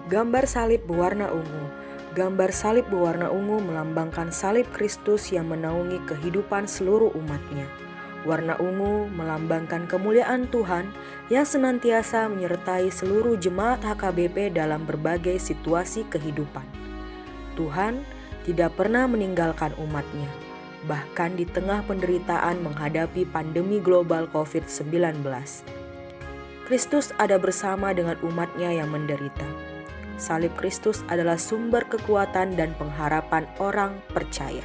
Gambar salib berwarna ungu. Gambar salib berwarna ungu melambangkan salib Kristus yang menaungi kehidupan seluruh umatnya. Warna ungu melambangkan kemuliaan Tuhan yang senantiasa menyertai seluruh jemaat HKBP dalam berbagai situasi kehidupan. Tuhan tidak pernah meninggalkan umatnya, bahkan di tengah penderitaan menghadapi pandemi global COVID-19. Kristus ada bersama dengan umatnya yang menderita. Salib Kristus adalah sumber kekuatan dan pengharapan orang percaya.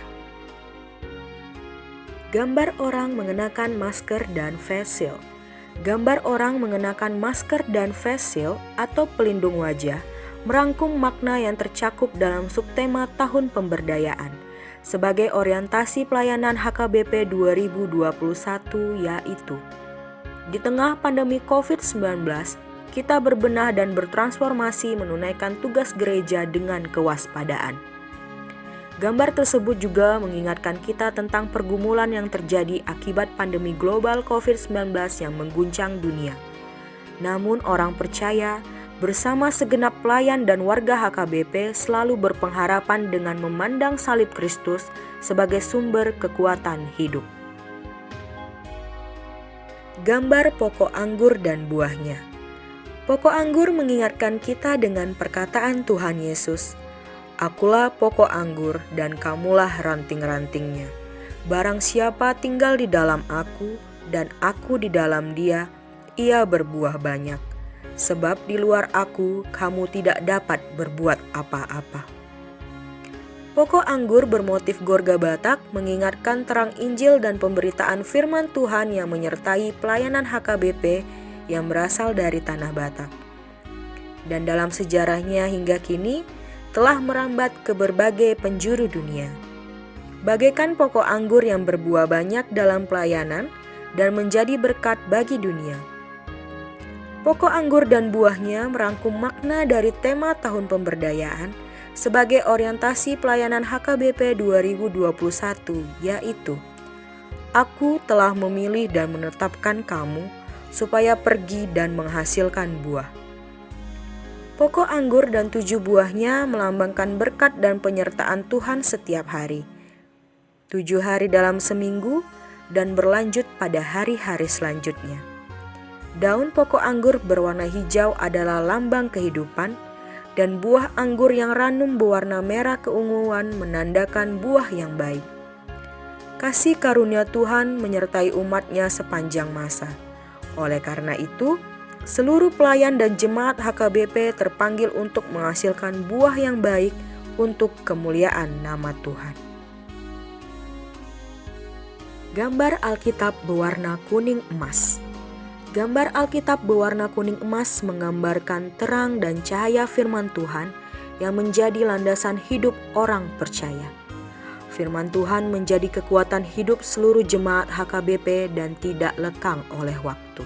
Gambar orang mengenakan masker dan face shield. Gambar orang mengenakan masker dan face shield atau pelindung wajah merangkum makna yang tercakup dalam subtema Tahun Pemberdayaan sebagai orientasi pelayanan HKBP 2021, yaitu di tengah pandemi COVID-19, kita berbenah dan bertransformasi menunaikan tugas gereja dengan kewaspadaan. Gambar tersebut juga mengingatkan kita tentang pergumulan yang terjadi akibat pandemi global COVID-19 yang mengguncang dunia. Namun orang percaya bersama segenap pelayan dan warga HKBP selalu berpengharapan dengan memandang salib Kristus sebagai sumber kekuatan hidup. Gambar pokok anggur dan buahnya. Pokok anggur mengingatkan kita dengan perkataan Tuhan Yesus, "Akulah pokok anggur dan kamulah ranting-rantingnya. Barang siapa tinggal di dalam aku dan aku di dalam dia, ia berbuah banyak. Sebab di luar aku kamu tidak dapat berbuat apa-apa." Pokok anggur bermotif Gorga Batak mengingatkan terang Injil dan pemberitaan firman Tuhan yang menyertai pelayanan HKBP yang berasal dari tanah Batak. Dan dalam sejarahnya hingga kini, telah merambat ke berbagai penjuru dunia. Bagaikan pokok anggur yang berbuah banyak dalam pelayanan dan menjadi berkat bagi dunia. Pokok anggur dan buahnya merangkum makna dari tema Tahun Pemberdayaan sebagai orientasi pelayanan HKBP 2021, yaitu Aku telah memilih dan menetapkan kamu supaya pergi dan menghasilkan buah. Pokok anggur dan 7 buahnya melambangkan berkat dan penyertaan Tuhan setiap hari. 7 hari dalam seminggu dan berlanjut pada hari-hari selanjutnya. Daun pokok anggur berwarna hijau adalah lambang kehidupan, dan buah anggur yang ranum berwarna merah keunguan menandakan buah yang baik. Kasih karunia Tuhan menyertai umatnya sepanjang masa. Oleh karena itu, seluruh pelayan dan jemaat HKBP terpanggil untuk menghasilkan buah yang baik untuk kemuliaan nama Tuhan. Gambar Alkitab berwarna kuning emas. Gambar Alkitab berwarna kuning emas menggambarkan terang dan cahaya firman Tuhan yang menjadi landasan hidup orang percaya. Firman Tuhan menjadi kekuatan hidup seluruh jemaat HKBP dan tidak lekang oleh waktu.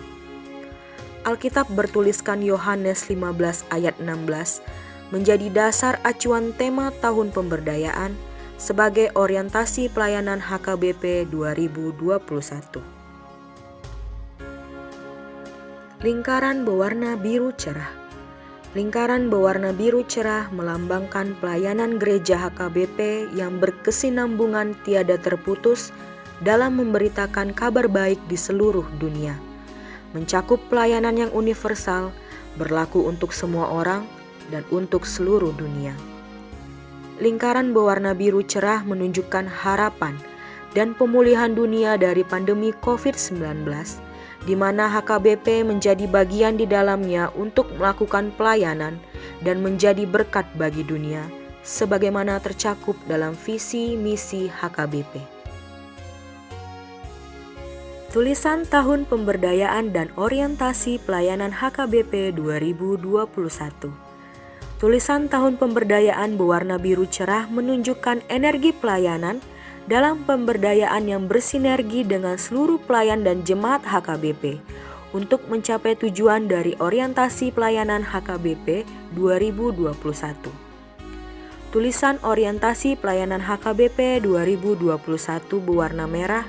Alkitab bertuliskan Yohanes 15 ayat 16 menjadi dasar acuan tema Tahun Pemberdayaan sebagai orientasi pelayanan HKBP 2021. Lingkaran berwarna biru cerah. Lingkaran berwarna biru cerah melambangkan pelayanan gereja HKBP yang berkesinambungan tiada terputus dalam memberitakan kabar baik di seluruh dunia. Mencakup pelayanan yang universal, berlaku untuk semua orang dan untuk seluruh dunia. Lingkaran berwarna biru cerah menunjukkan harapan dan pemulihan dunia dari pandemi COVID-19, di mana HKBP menjadi bagian di dalamnya untuk melakukan pelayanan dan menjadi berkat bagi dunia, sebagaimana tercakup dalam visi misi HKBP. Tulisan Tahun Pemberdayaan dan Orientasi Pelayanan HKBP 2021. Tulisan Tahun Pemberdayaan berwarna biru cerah menunjukkan energi pelayanan dalam pemberdayaan yang bersinergi dengan seluruh pelayan dan jemaat HKBP untuk mencapai tujuan dari orientasi pelayanan HKBP 2021. Tulisan orientasi pelayanan HKBP 2021 berwarna merah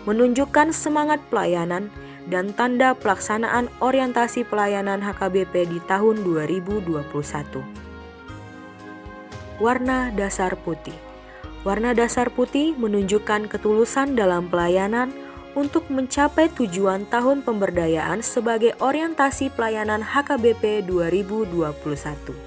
menunjukkan semangat pelayanan dan tanda pelaksanaan orientasi pelayanan HKBP di tahun 2021. warna dasar putih. Warna dasar putih menunjukkan ketulusan dalam pelayanan untuk mencapai tujuan tahun pemberdayaan sebagai orientasi pelayanan HKBP 2021.